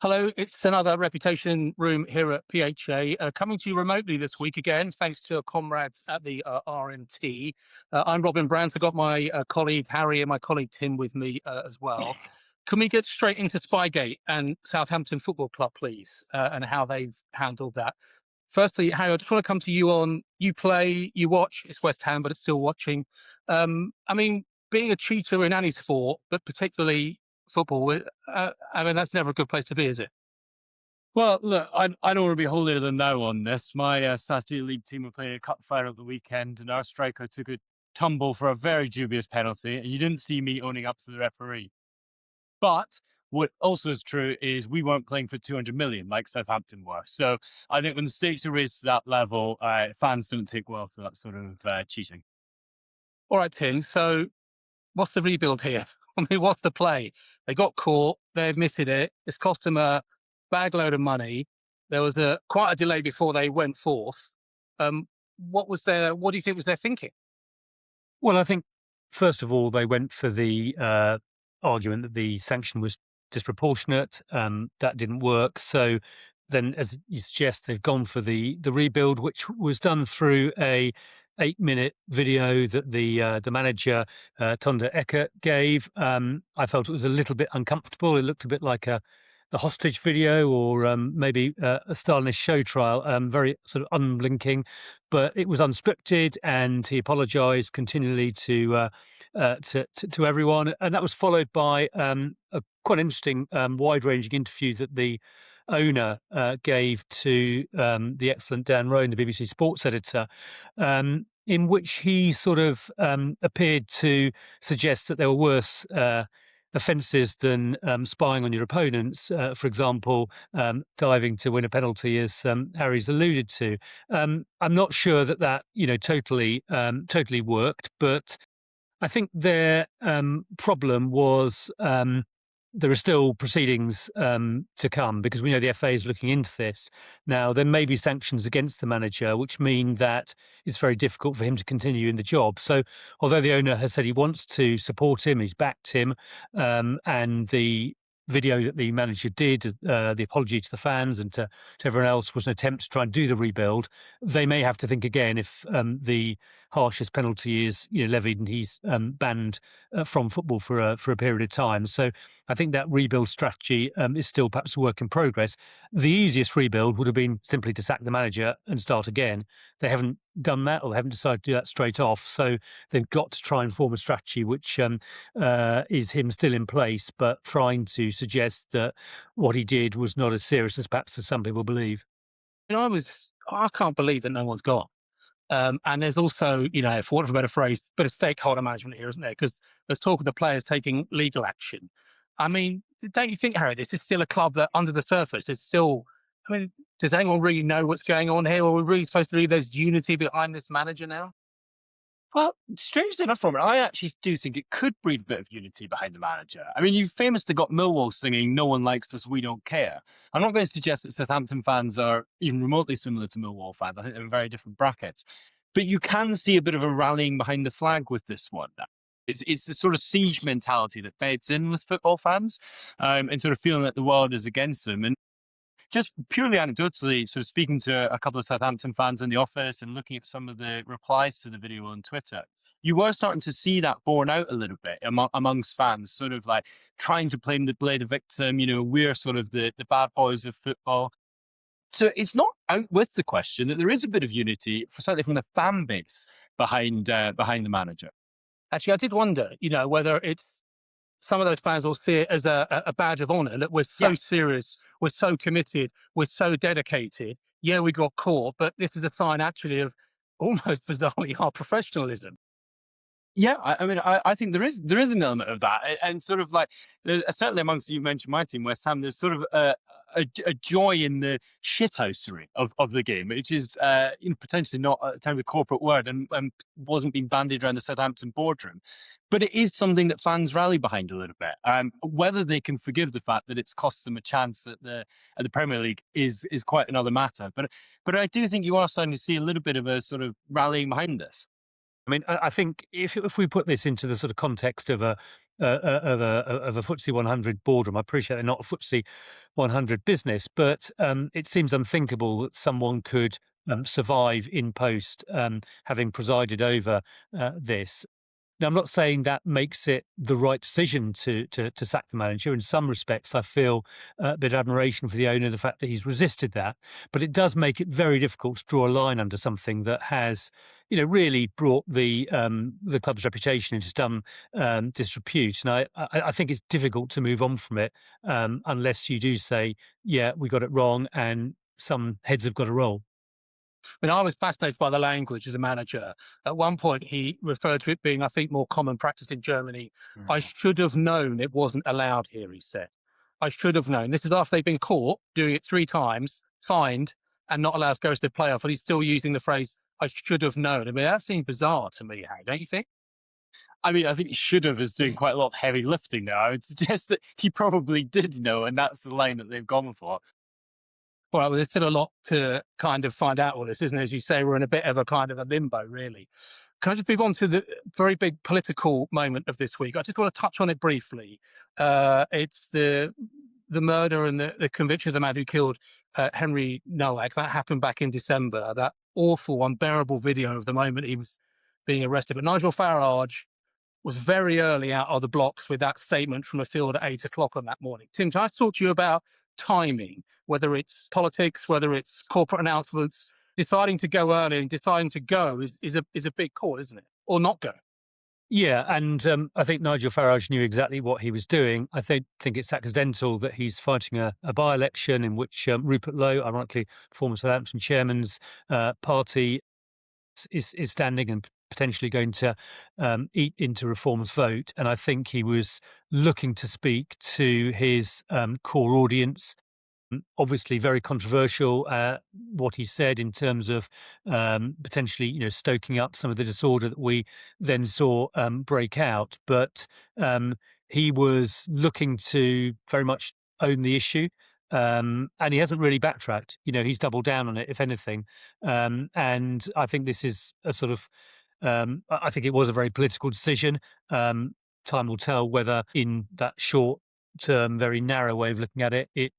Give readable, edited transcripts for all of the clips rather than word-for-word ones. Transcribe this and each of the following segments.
Hello, it's another reputation room here at PHA, coming to you remotely this week again, thanks to our comrades at the RMT. I'm Robin Brandt. I've got my colleague Harry and my colleague Tim with me as well. Can we get straight into Spygate and Southampton Football Club, please, and how they've handled that? Firstly, Harry, I just want to come to you on, you play, you watch, it's West Ham, but it's still watching. Being a cheater in any sport, but particularly football, that's never a good place to be, is it? Well, look, I don't want to be holier than thou on this. My Saturday League team were playing a cup final at the weekend, and our striker took a tumble for a very dubious penalty, and you didn't see me owning up to the referee. But what also is true is we weren't playing for 200 million like Southampton were. So I think when the stakes are raised to that level, fans don't take well to that sort of cheating. All right, Tim. So what's the rebuild here? I mean, what's the play? They got caught. They admitted it. It's cost them a bag load of money. There was quite a delay before they went forth. What do you think was their thinking? Well, I think, first of all, they went for the argument that the sanction was disproportionate. That didn't work. So then, as you suggest, they've gone for the rebuild, which was done through a 8-minute video that the manager, Tonda Eckert, gave. I felt it was a little bit uncomfortable. It looked a bit like a hostage video or maybe a Stalinist show trial, very sort of unblinking, but it was unscripted, and he apologised continually to everyone, and that was followed by a quite interesting, wide-ranging interview that the owner gave to the excellent Dan Rowan, the BBC sports editor, in which he sort of appeared to suggest that there were worse offences than spying on your opponents, for example, diving to win a penalty, as Harry's alluded to. I'm not sure that totally worked, but I think their problem was there are still proceedings to come, because we know the FA is looking into this. Now, there may be sanctions against the manager, which mean that it's very difficult for him to continue in the job. So although the owner has said he wants to support him, he's backed him, and the video that the manager did, the apology to the fans and to everyone else, was an attempt to try and do the rebuild, they may have to think again if the harshest penalty is levied and he's banned from football for a period of time. So I think that rebuild strategy is still perhaps a work in progress. The easiest rebuild would have been simply to sack the manager and start again. They haven't done that, or they haven't decided to do that straight off. So they've got to try and form a strategy which is him still in place, but trying to suggest that what he did was not as serious as perhaps as some people believe. I can't believe that no one's gone. And there's also, for want of a better phrase, bit of stakeholder management here, isn't there? Because there's talk of the players taking legal action. I mean, don't you think, Harry, this is still a club that under the surface is still, does anyone really know what's going on here? Or are we really supposed to believe there's unity behind this manager now? Well, strangely enough, Robert, I actually do think it could breed a bit of unity behind the manager. I mean, you've famously got Millwall singing, "No one likes us, we don't care." I'm not going to suggest that Southampton fans are even remotely similar to Millwall fans. I think they're in very different brackets. But you can see a bit of a rallying behind the flag with this one. It's the sort of siege mentality that fades in with football fans, and sort of feeling that the world is against them. And just purely anecdotally, sort of speaking to a couple of Southampton fans in the office and looking at some of the replies to the video on Twitter, you were starting to see that borne out a little bit amongst fans, sort of like trying to blame the victim. We're sort of the bad boys of football. So it's not out with the question that there is a bit of unity, certainly from the fan base behind the manager. Actually, I did wonder, whether it's some of those fans will see it as a badge of honour that we're so serious, we're so committed, we're so dedicated. Yeah, we got caught, but this is a sign actually of almost bizarrely our professionalism. Yeah, I think there is an element of that, and sort of like certainly amongst, you mentioned my team, West Ham. There's sort of a joy in the shithousery of the game, which is potentially not a terribly corporate word, and wasn't being bandied around the Southampton boardroom, but it is something that fans rally behind a little bit. Whether they can forgive the fact that it's cost them a chance at the Premier League is quite another matter. But I do think you are starting to see a little bit of a sort of rallying behind this. I mean, I think if we put this into the sort of context of a of a FTSE 100 boardroom. I appreciate they're not a FTSE 100 business, but it seems unthinkable that someone could survive in post, having presided over this. Now, I'm not saying that makes it the right decision to sack the manager. In some respects, I feel a bit of admiration for the owner, the fact that he's resisted that. But it does make it very difficult to draw a line under something that has, really brought the club's reputation into some disrepute. And I think it's difficult to move on from it unless you do say, yeah, we got it wrong, and some heads have got to roll. I mean, I was fascinated by the language of the manager. At one point, he referred to it being, I think, more common practice in Germany. I should have known it wasn't allowed here, he said. I should have known. This is after they've been caught doing it 3 times, fined, and not allowed to go to the playoff. And he's still using the phrase, I should have known. I mean, that seems bizarre to me, Harry, don't you think? I mean, I think should have is doing quite a lot of heavy lifting now. I would suggest that he probably did know, and that's the line that they've gone for. Well, there's still a lot to kind of find out with this, isn't it? As you say, we're in a bit of a kind of a limbo, really. Can I just move on to the very big political moment of this week? I just want to touch on it briefly. It's the murder and the conviction of the man who killed Henry Nowak. That happened back in December. That awful, unbearable video of the moment he was being arrested. But Nigel Farage was very early out of the blocks with that statement from the field at 8 o'clock on that morning. Tim, can I talk to you about timing, whether it's politics, whether it's corporate announcements? Deciding to go early and deciding to go is a big call, isn't it? Or not go. Yeah, and I think Nigel Farage knew exactly what he was doing. I think it's accidental that he's fighting a by-election in which Rupert Lowe, ironically former Southampton chairman's party, is standing and potentially going to eat into Reform's vote. And I think he was looking to speak to his core audience. Obviously, very controversial what he said in terms of potentially, stoking up some of the disorder that we then saw break out. But he was looking to very much own the issue. And he hasn't really backtracked. He's doubled down on it, if anything. And I think this is a sort of, I think it was a very political decision. Time will tell whether in that short term, very narrow way of looking at it, it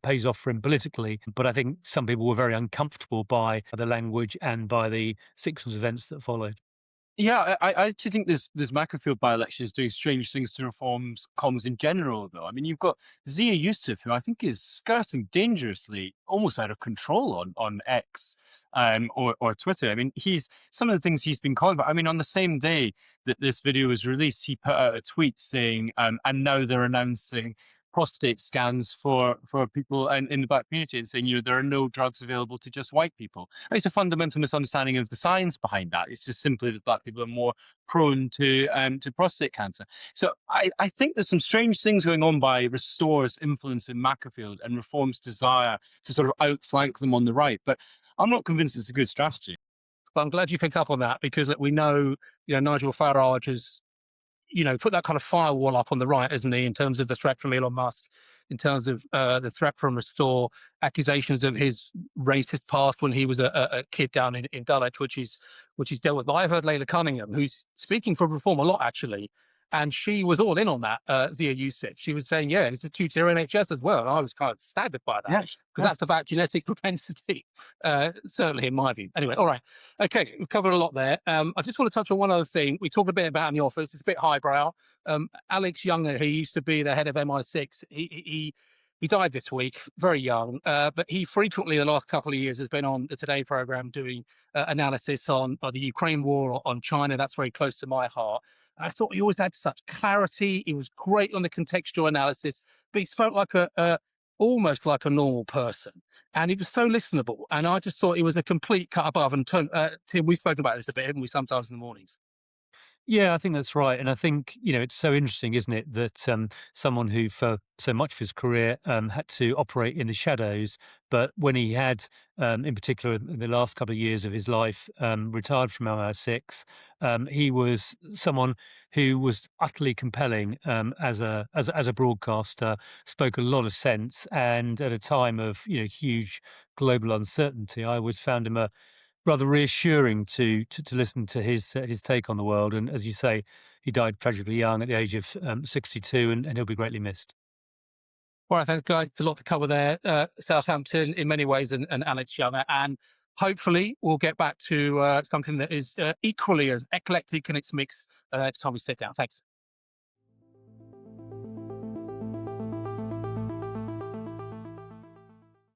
pays off for him politically. But I think some people were very uncomfortable by the language and by the sequence of events that followed. Yeah, I actually think this Macclesfield by-election is doing strange things to Reform's comms in general, though. I mean, you've got Zia Yusuf, who I think is skirting dangerously, almost out of control on X or Twitter. I mean, some of the things he's been calling about. I mean, on the same day that this video was released, he put out a tweet saying, and now they're announcing prostate scans for people in the black community, and saying, there are no drugs available to just white people. And it's a fundamental misunderstanding of the science behind that. It's just simply that black people are more prone to prostate cancer. So I think there's some strange things going on by Restore's influence in Macclesfield and Reform's desire to sort of outflank them on the right. But I'm not convinced it's a good strategy. But I'm glad you picked up on that, because we know, Nigel Farage has put that kind of firewall up on the right, isn't he, in terms of the threat from Elon Musk, in terms of the threat from Restore, accusations of his racist past when he was a kid down in Dulwich, which he's dealt with. But I heard Layla Cunningham, who's speaking for Reform a lot, actually, and she was all in on that, Zia Yusuf. She was saying, yeah, it's a two-tier NHS as well. And I was kind of staggered by that, because that's about genetic propensity, certainly in my view. Anyway, all right. Okay, we've covered a lot there. I just want to touch on one other thing. We talked a bit about in the office. It's a bit highbrow. Alex Younger, who used to be the head of MI6, he died this week, very young, but he frequently, the last couple of years, has been on the Today programme doing analysis on the Ukraine war, on China. That's very close to my heart. I thought he always had such clarity. He was great on the contextual analysis, but he spoke like almost like a normal person. And he was so listenable. And I just thought he was a complete cut above. And Tim, we've spoken about this a bit, haven't we, sometimes in the mornings? Yeah, I think that's right. And I think, it's so interesting, isn't it, that someone who for so much of his career had to operate in the shadows, but when he had, in particular, in the last couple of years of his life, retired from MI6, he was someone who was utterly compelling as a broadcaster, spoke a lot of sense. And at a time of, huge global uncertainty, I always found him a rather reassuring to listen to his take on the world. And as you say, he died tragically young at the age of 62, and he'll be greatly missed. All right, thanks, guys. There's a lot to cover there. Southampton in many ways, and Alex Young, and hopefully we'll get back to something that is equally as eclectic in its mix next time we sit down. Thanks.